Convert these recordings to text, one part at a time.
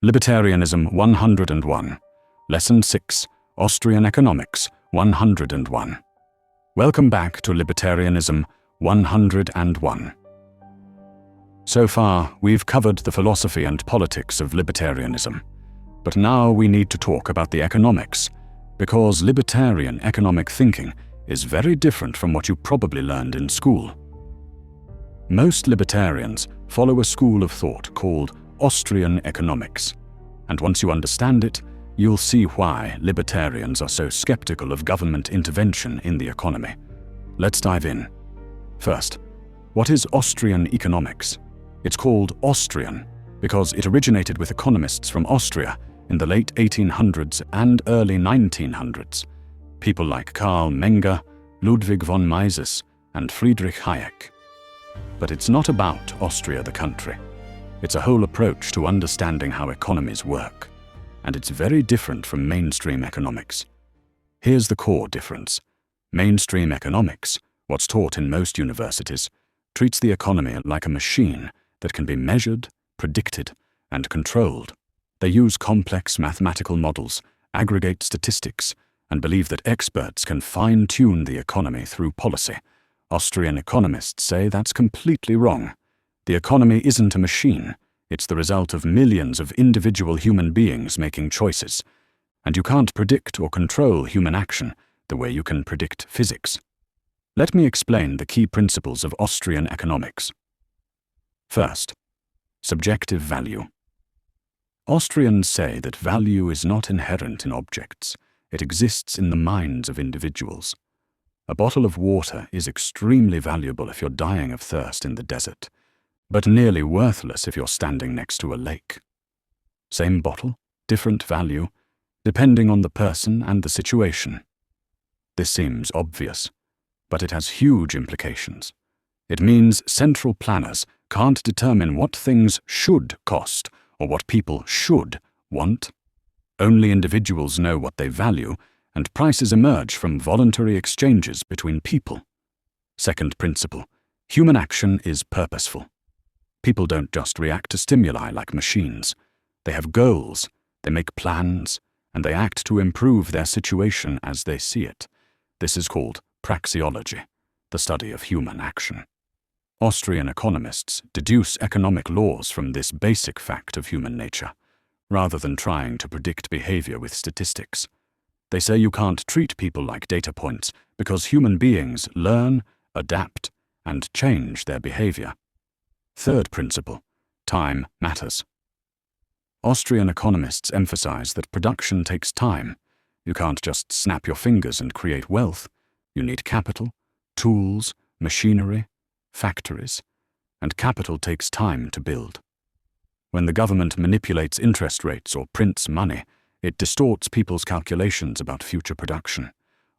Libertarianism 101. Lesson 6. Austrian Economics 101. Welcome back to Libertarianism 101. So far, we've covered the philosophy and politics of libertarianism. But now we need to talk about the economics, because libertarian economic thinking is very different from what you probably learned in school. Most libertarians follow a school of thought called Austrian Economics, and once you understand it, you'll see why libertarians are so skeptical of government intervention in the economy. Let's dive in. First, what is Austrian economics? It's called Austrian because it originated with economists from Austria in the late 1800s and early 1900s. People like Karl Menger, Ludwig von Mises, and Friedrich Hayek. But it's not about Austria the country. It's a whole approach to understanding how economies work, and it's very different from mainstream economics. Here's the core difference. Mainstream economics, what's taught in most universities, treats the economy like a machine that can be measured, predicted, and controlled. They use complex mathematical models, aggregate statistics, and believe that experts can fine-tune the economy through policy. Austrian economists say that's completely wrong. The economy isn't a machine. It's the result of millions of individual human beings making choices. And you can't predict or control human action the way you can predict physics. Let me explain the key principles of Austrian economics. First, subjective value. Austrians say that value is not inherent in objects. It exists in the minds of individuals. A bottle of water is extremely valuable if you're dying of thirst in the desert, but nearly worthless if you're standing next to a lake. Same bottle, different value, depending on the person and the situation. This seems obvious, but it has huge implications. It means central planners can't determine what things should cost or what people should want. Only individuals know what they value, and prices emerge from voluntary exchanges between people. Second principle, human action is purposeful. People don't just react to stimuli like machines. They have goals, they make plans, and they act to improve their situation as they see it. This is called praxeology, the study of human action. Austrian economists deduce economic laws from this basic fact of human nature, rather than trying to predict behavior with statistics. They say you can't treat people like data points because human beings learn, adapt, and change their behavior. Third principle, time matters. Austrian economists emphasize that production takes time. You can't just snap your fingers and create wealth. You need capital, tools, machinery, factories, and capital takes time to build. When the government manipulates interest rates or prints money, it distorts people's calculations about future production.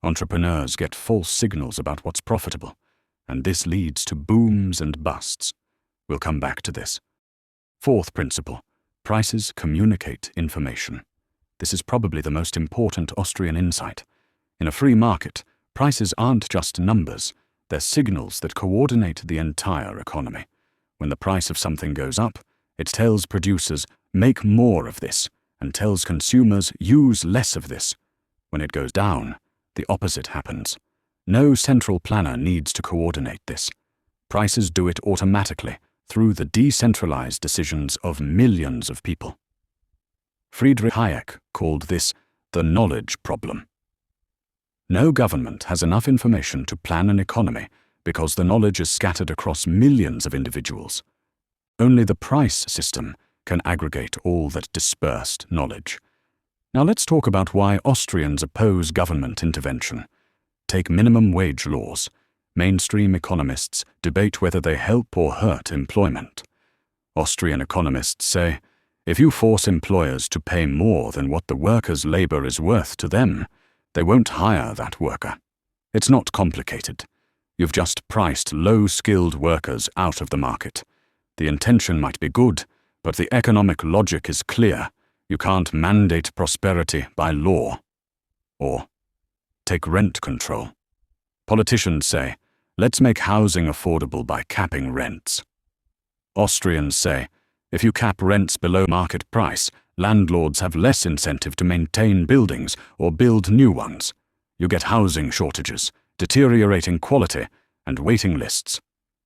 Entrepreneurs get false signals about what's profitable, and this leads to booms and busts. We'll come back to this. Fourth principle, prices communicate information. This is probably the most important Austrian insight. In a free market, prices aren't just numbers, they're signals that coordinate the entire economy. When the price of something goes up, it tells producers, make more of this, and tells consumers, use less of this. When it goes down, the opposite happens. No central planner needs to coordinate this. Prices do it automatically, through the decentralized decisions of millions of people. Friedrich Hayek called this the knowledge problem. No government has enough information to plan an economy because the knowledge is scattered across millions of individuals. Only the price system can aggregate all that dispersed knowledge. Now let's talk about why Austrians oppose government intervention. Take minimum wage laws. Mainstream economists debate whether they help or hurt employment. Austrian economists say, if you force employers to pay more than what the worker's labor is worth to them, they won't hire that worker. It's not complicated. You've just priced low-skilled workers out of the market. The intention might be good, but the economic logic is clear. You can't mandate prosperity by law. Or take rent control. Politicians say, let's make housing affordable by capping rents. Austrians say, if you cap rents below market price, Landlords have less incentive to maintain buildings or build new ones. You get housing shortages, deteriorating quality, and waiting lists.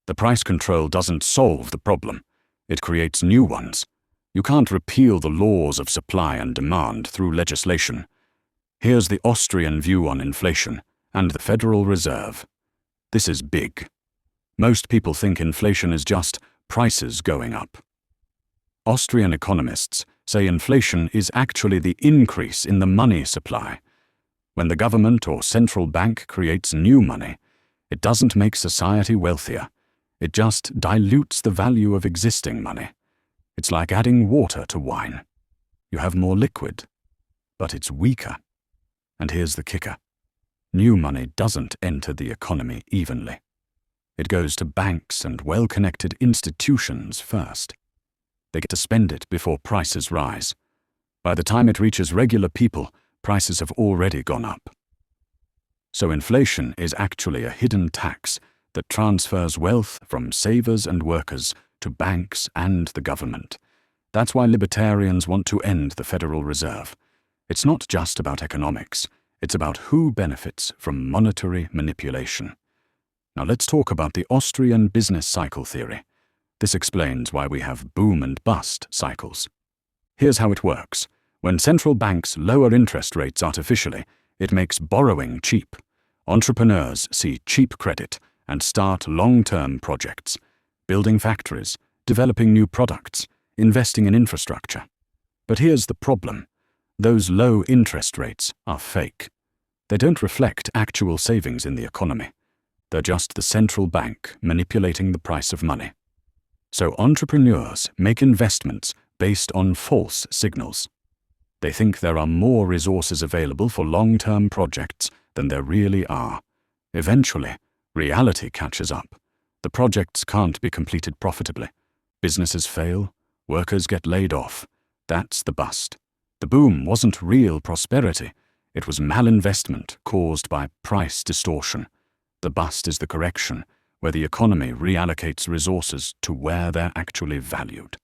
The price control doesn't solve the problem. It creates new ones. You can't repeal the laws of supply and demand through legislation. Here's the Austrian view on inflation and the Federal Reserve. This is big. Most people think inflation is just prices going up. Austrian economists say inflation is actually the increase in the money supply. When the government or central bank creates new money, it doesn't make society wealthier. It just dilutes the value of existing money. It's like adding water to wine. You have more liquid, but it's weaker. And here's the kicker. New money doesn't enter the economy evenly. It goes to banks and well-connected institutions first. They get to spend it before prices rise. By the time it reaches regular people, prices have already gone up. So inflation is actually a hidden tax that transfers wealth from savers and workers to banks and the government. That's why libertarians want to end the Federal Reserve. It's not just about economics. It's about who benefits from monetary manipulation. Now let's talk about the Austrian business cycle theory. This explains why we have boom and bust cycles. Here's how it works. When central banks lower interest rates artificially, it makes borrowing cheap. Entrepreneurs see cheap credit and start long-term projects, building factories, developing new products, investing in infrastructure. But here's the problem. Those low interest rates are fake. They don't reflect actual savings in the economy. They're just the central bank manipulating the price of money. So entrepreneurs make investments based on false signals. They think there are more resources available for long-term projects than there really are. Eventually, reality catches up. The projects can't be completed profitably. Businesses fail, workers get laid off. That's the bust. The boom wasn't real prosperity. It was malinvestment caused by price distortion. The bust is the correction, where the economy reallocates resources to where they're actually valued.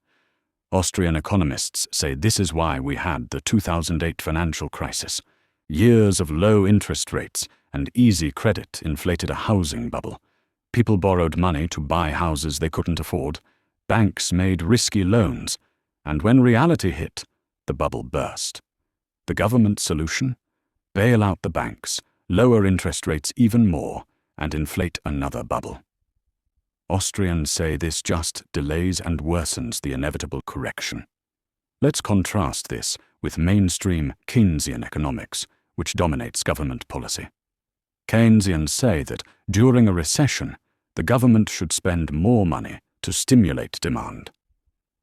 Austrian economists say this is why we had the 2008 financial crisis. Years of low interest rates and easy credit inflated a housing bubble. People borrowed money to buy houses they couldn't afford. Banks made risky loans. And when reality hit, the bubble burst. The government solution? Bail out the banks, lower interest rates even more, and inflate another bubble. Austrians say this just delays and worsens the inevitable correction. Let's contrast this with mainstream Keynesian economics, which dominates government policy. Keynesians say that during a recession, the government should spend more money to stimulate demand.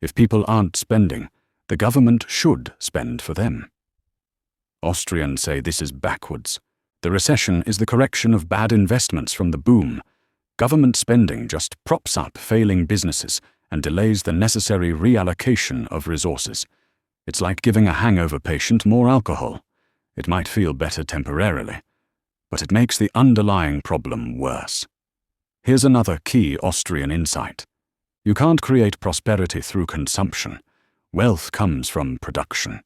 If people aren't spending, the government should spend for them. Austrians say this is backwards. The recession is the correction of bad investments from the boom. Government spending just props up failing businesses and delays the necessary reallocation of resources. It's like giving a hangover patient more alcohol. It might feel better temporarily, but it makes the underlying problem worse. Here's another key Austrian insight. You can't create prosperity through consumption. Wealth comes from production.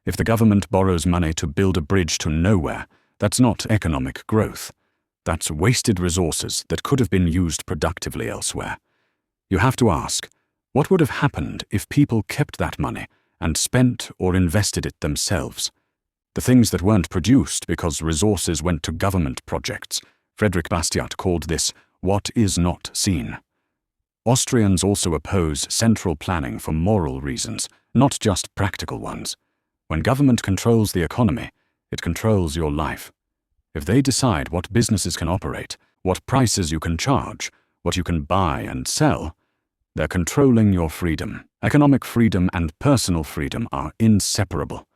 If the government borrows money to build a bridge to nowhere, that's not economic growth. That's wasted resources that could have been used productively elsewhere. You have to ask, what would have happened if people kept that money and spent or invested it themselves? The things that weren't produced because resources went to government projects. Friedrich Bastiat called this what is not seen. Austrians also oppose central planning for moral reasons, not just practical ones. When government controls the economy, it controls your life. If they decide what businesses can operate, what prices you can charge, what you can buy and sell, they're controlling your freedom. Economic freedom and personal freedom are inseparable.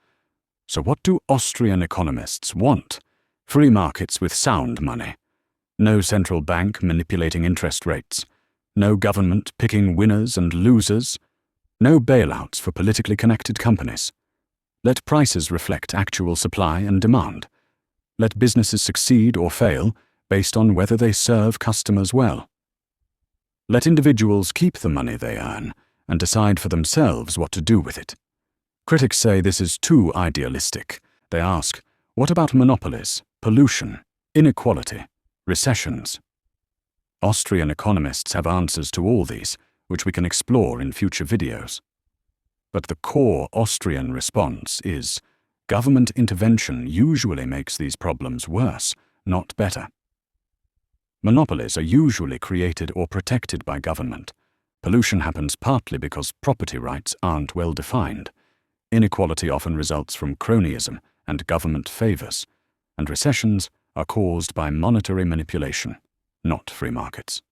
So what do Austrian economists want? Free markets with sound money. No central bank manipulating interest rates. No government picking winners and losers. No bailouts for politically connected companies. Let prices reflect actual supply and demand. Let businesses succeed or fail based on whether they serve customers well. Let individuals keep the money they earn and decide for themselves what to do with it. Critics say this is too idealistic. They ask, what about monopolies, pollution, inequality, recessions? Austrian economists have answers to all these, which we can explore in future videos. But the core Austrian response is, government intervention usually makes these problems worse, not better. Monopolies are usually created or protected by government. Pollution happens partly because property rights aren't well defined. Inequality often results from cronyism and government favors, and recessions are caused by monetary manipulation, not free markets.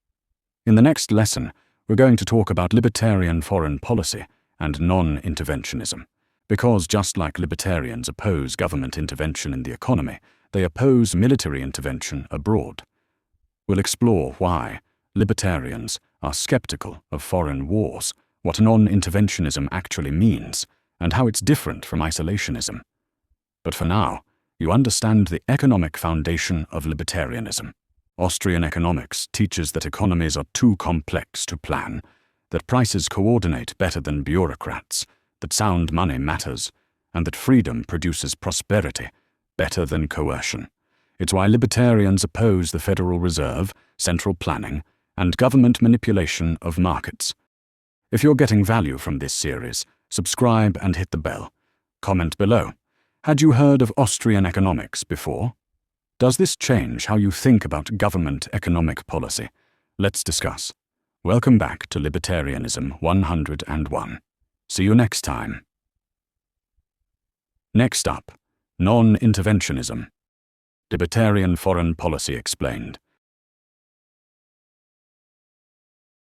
In the next lesson, we're going to talk about libertarian foreign policy and non-interventionism, because just like libertarians oppose government intervention in the economy, they oppose military intervention abroad. We'll explore why libertarians are skeptical of foreign wars, what non-interventionism actually means, and how it's different from isolationism. But for now, you understand the economic foundation of libertarianism. Austrian economics teaches that economies are too complex to plan, that prices coordinate better than bureaucrats, that sound money matters, and that freedom produces prosperity better than coercion. It's why libertarians oppose the Federal Reserve, central planning, and government manipulation of markets. If you're getting value from this series, subscribe and hit the bell. Comment below. Had you heard of Austrian economics before? Does this change how you think about government economic policy? Let's discuss. Welcome back to Libertarianism 101. See you next time. Next up, non-interventionism. Libertarian foreign policy explained.